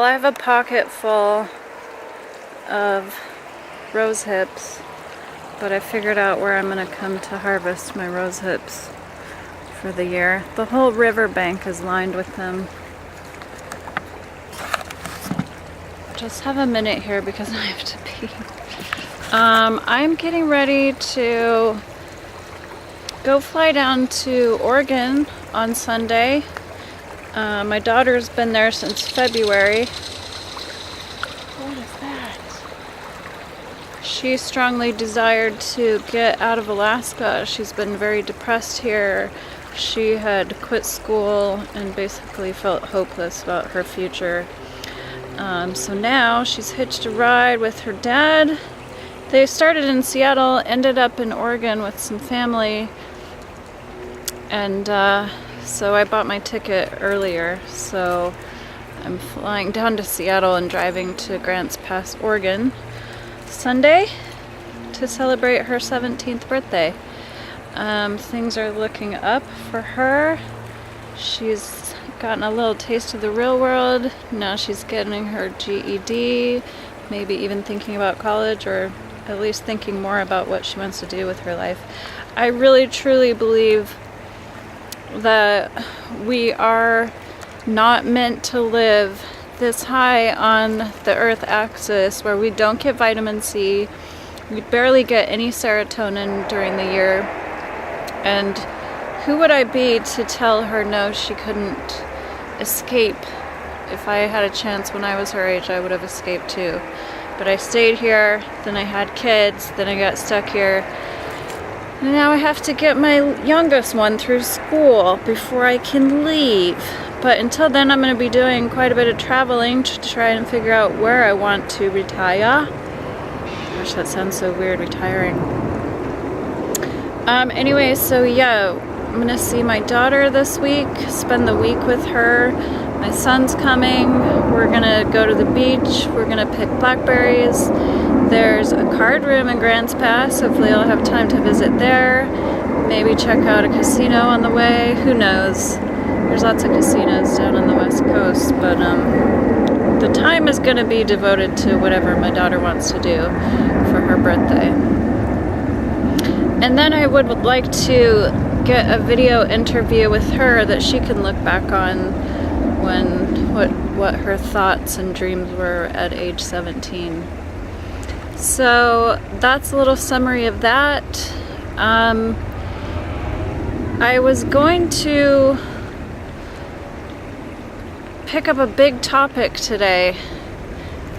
I have a pocket full of rose hips, but I figured out where I'm gonna come to harvest my rose hips for the year. The whole riverbank is lined with them. Just have a minute here because I have to pee. I'm getting ready to go fly down to Oregon on Sunday. My daughter's been there since February. What is that? She strongly desired to get out of Alaska. She's been very depressed here. She had quit school and basically felt hopeless about her future. So now she's hitched a ride with her dad. They started in Seattle, ended up in Oregon with some family, and so I bought my ticket earlier. So I'm flying down to Seattle and driving to Grants Pass, Oregon, Sunday to celebrate her 17th birthday. Things are looking up for her. She's gotten a little taste of the real world. Now she's getting her GED, maybe even thinking about college, or at least thinking more about what she wants to do with her life. I really truly believe that we are not meant to live this high on the earth axis where we don't get vitamin C, we barely get any serotonin during the year. And who would I be to tell her no, she couldn't escape? If I had a chance when I was her age, I would have escaped too. But I stayed here, then I had kids, then I got stuck here. And now I have to get my youngest one through school before I can leave. But until then, I'm going to be doing quite a bit of traveling to try and figure out where I want to retire. Gosh, that sounds so weird, retiring. Anyway, so yeah, I'm going to see my daughter this week, spend the week with her. My son's coming. We're going to go to the beach. We're going to pick blackberries. There's a card room in Grants Pass. Hopefully I'll have time to visit there. Maybe check out a casino on the way. Who knows? There's lots of casinos down on the West Coast, but the time is going to be devoted to whatever my daughter wants to do for her birthday. And then I would like to get a video interview with her that she can look back on when what her thoughts and dreams were at age 17. So that's a little summary of that. I was going to pick up a big topic today.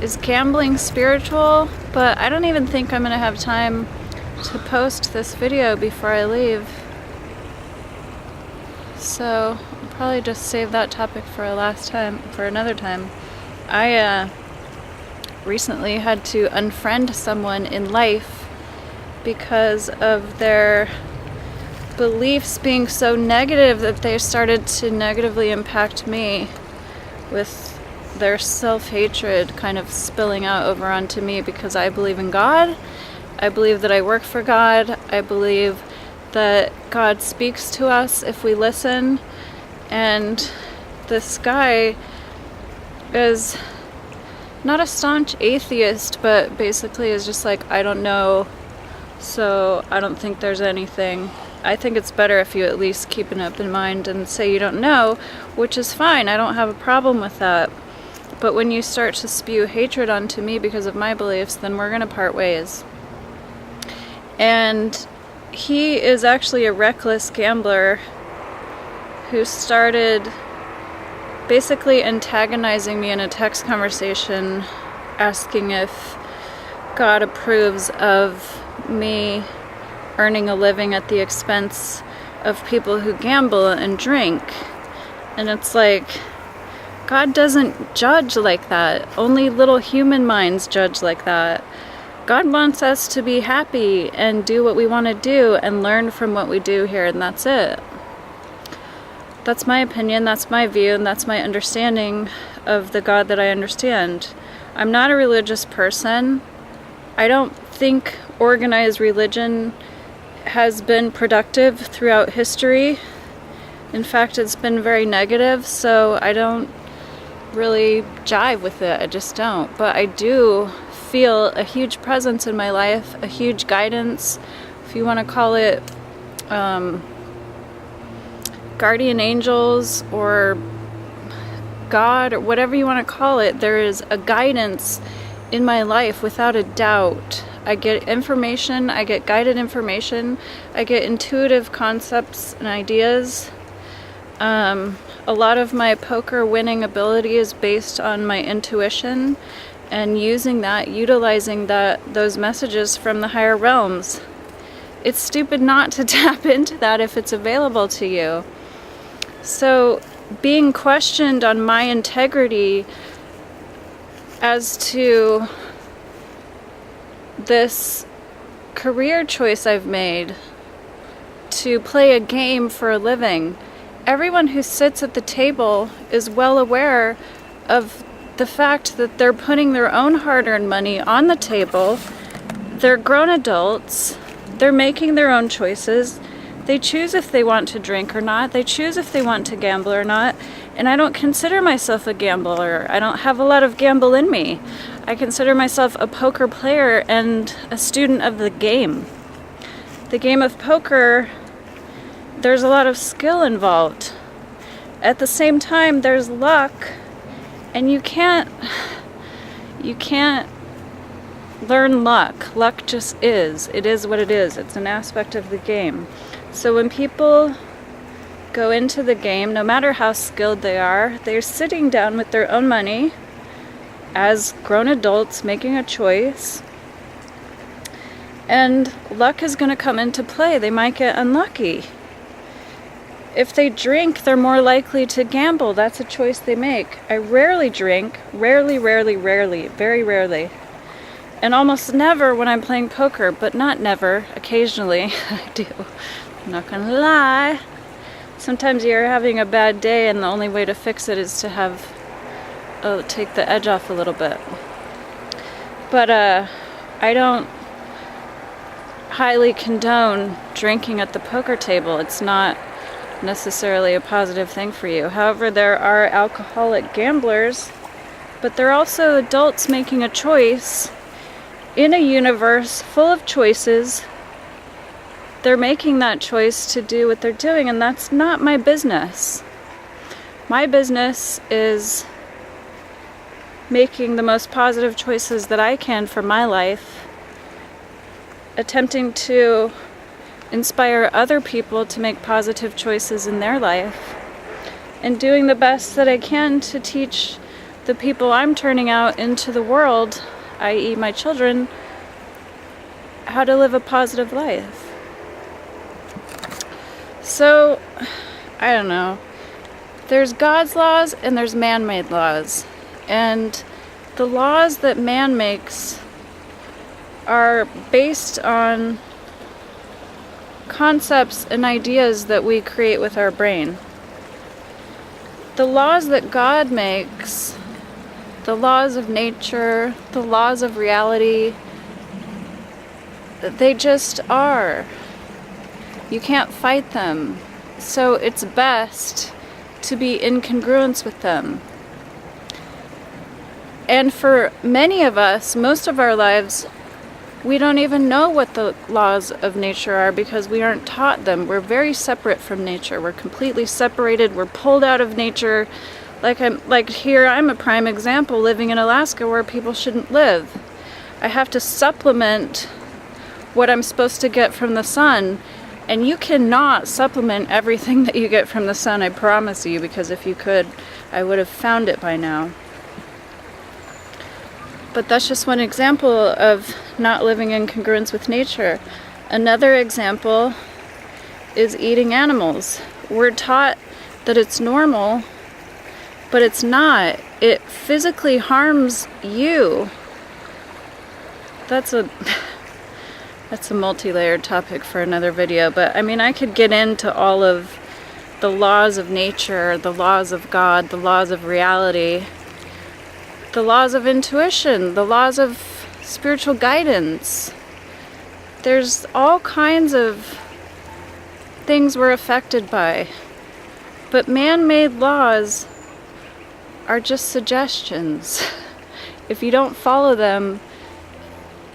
Is gambling spiritual? But I don't even think I'm gonna have time to post this video before I leave. So I'll probably just save that topic for another time. I recently had to unfriend someone in life because of their beliefs being so negative that they started to negatively impact me, with their self-hatred kind of spilling out over onto me, because I believe in God. I believe that I work for God. I believe that God speaks to us if we listen. And this guy is not a staunch atheist, but basically is just like, I don't know, so I don't think there's anything. I think it's better if you at least keep an open mind and say you don't know, which is fine. I don't have a problem with that. But when you start to spew hatred onto me because of my beliefs, then we're going to part ways. And he is actually a reckless gambler who started basically antagonizing me in a text conversation, asking if God approves of me earning a living at the expense of people who gamble and drink. And it's like, God doesn't judge like that. Only little human minds judge like that. God wants us to be happy and do what we want to do and learn from what we do here, and that's it. That's my opinion, that's my view, and that's my understanding of the God that I understand. I'm not a religious person. I don't think organized religion has been productive throughout history. In fact, it's been very negative, so I don't really jive with it. I just don't. But I do feel a huge presence in my life, a huge guidance, if you want to call it guardian angels or God or whatever you want to call it. There is a guidance in my life without a doubt. I get information, I get guided information, I get intuitive concepts and ideas. A lot of my poker winning ability is based on my intuition and using that, utilizing those messages from the higher realms. It's stupid not to tap into that if it's available to you. So being questioned on my integrity as to this career choice I've made to play a game for a living. Everyone who sits at the table is well aware of the fact that they're putting their own hard-earned money on the table. They're grown adults. They're making their own choices. They choose if they want to drink or not. They choose if they want to gamble or not. And I don't consider myself a gambler. I don't have a lot of gamble in me. I consider myself a poker player and a student of the game. The game of poker, there's a lot of skill involved. At the same time, there's luck, and you can't learn luck. Luck just is. It is what it is. It's an aspect of the game. So when people go into the game, no matter how skilled they are, they're sitting down with their own money as grown adults making a choice. And luck is going to come into play. They might get unlucky. If they drink, they're more likely to gamble. That's a choice they make. I rarely drink. Rarely, very rarely. And almost never when I'm playing poker, but not never. Occasionally, I do. I'm not gonna lie. Sometimes you're having a bad day and the only way to fix it is to take the edge off a little bit. But I don't highly condone drinking at the poker table. It's not necessarily a positive thing for you. However, there are alcoholic gamblers, but they're also adults making a choice in a universe full of choices. They're making that choice to do what they're doing, and that's not my business. My business is making the most positive choices that I can for my life, attempting to inspire other people to make positive choices in their life, and doing the best that I can to teach the people I'm turning out into the world, i.e. my children, how to live a positive life. So, I don't know. There's God's laws and there's man-made laws. And the laws that man makes are based on concepts and ideas that we create with our brain. The laws that God makes, the laws of nature, the laws of reality, they just are. You can't fight them. So it's best to be in congruence with them. And for many of us, most of our lives, we don't even know what the laws of nature are because we aren't taught them. We're very separate from nature. We're completely separated. We're pulled out of nature. Like here, I'm a prime example living in Alaska where people shouldn't live. I have to supplement what I'm supposed to get from the sun. And you cannot supplement everything that you get from the sun, I promise you, because if you could, I would have found it by now. But that's just one example of not living in congruence with nature. Another example is eating animals. We're taught that it's normal, but it's not. It physically harms you. That's a multi-layered topic for another video, but I mean, I could get into all of the laws of nature, the laws of God, the laws of reality, the laws of intuition, the laws of spiritual guidance. There's all kinds of things we're affected by, but man-made laws are just suggestions. If you don't follow them,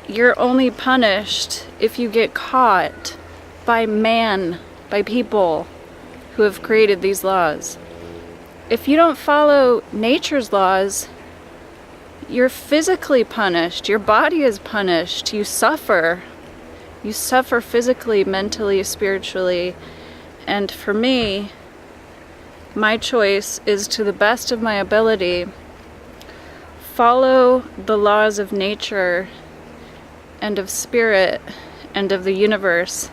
you're only punished if you get caught by people who have created these laws. If you don't follow nature's laws, you're physically punished. Your body is punished. You suffer. You suffer physically, mentally, spiritually. And for me, my choice is, to the best of my ability, follow the laws of nature and of spirit and of the universe,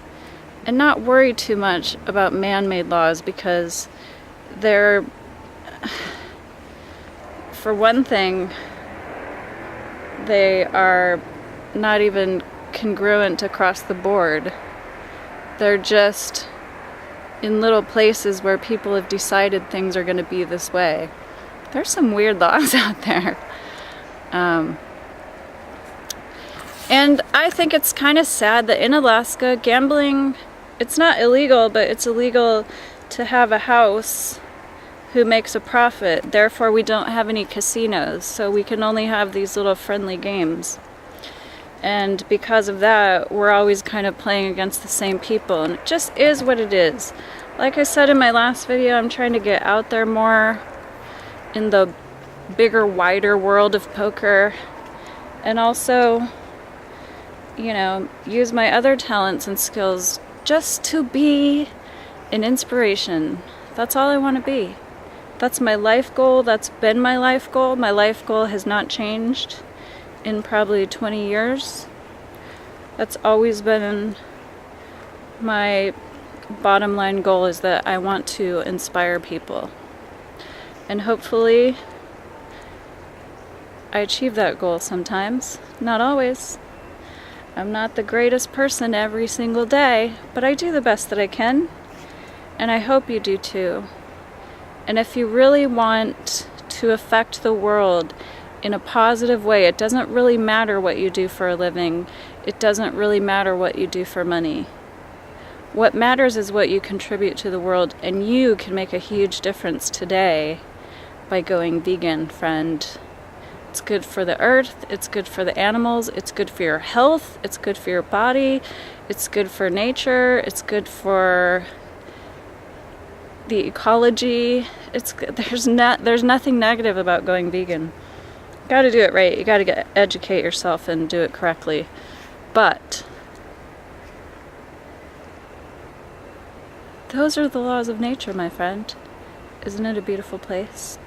and not worry too much about man-made laws, because they're, for one thing, they are not even congruent across the board. They're just in little places where people have decided things are going to be this way. There's some weird laws out there. And I think it's kind of sad that in Alaska, gambling, it's not illegal, but it's illegal to have a house who makes a profit. Therefore, we don't have any casinos, so we can only have these little friendly games. And because of that, we're always kind of playing against the same people, and it just is what it is. Like I said in my last video, I'm trying to get out there more in the bigger, wider world of poker, and also, you know, use my other talents and skills just to be an inspiration. That's all I want to be. That's my life goal. That's been my life goal. My life goal has not changed in probably 20 years. That's always been my bottom line goal, is that I want to inspire people. And hopefully I achieve that goal sometimes. Not always. I'm not the greatest person every single day, but I do the best that I can. And I hope you do too. And if you really want to affect the world in a positive way, it doesn't really matter what you do for a living. It doesn't really matter what you do for money. What matters is what you contribute to the world, and you can make a huge difference today by going vegan, friend. It's good for the earth, it's good for the animals, it's good for your health, it's good for your body, it's good for nature, it's good for the ecology. There's nothing negative about going vegan. You gotta do it right. You gotta educate yourself and do it correctly. But those are the laws of nature, my friend. Isn't it a beautiful place?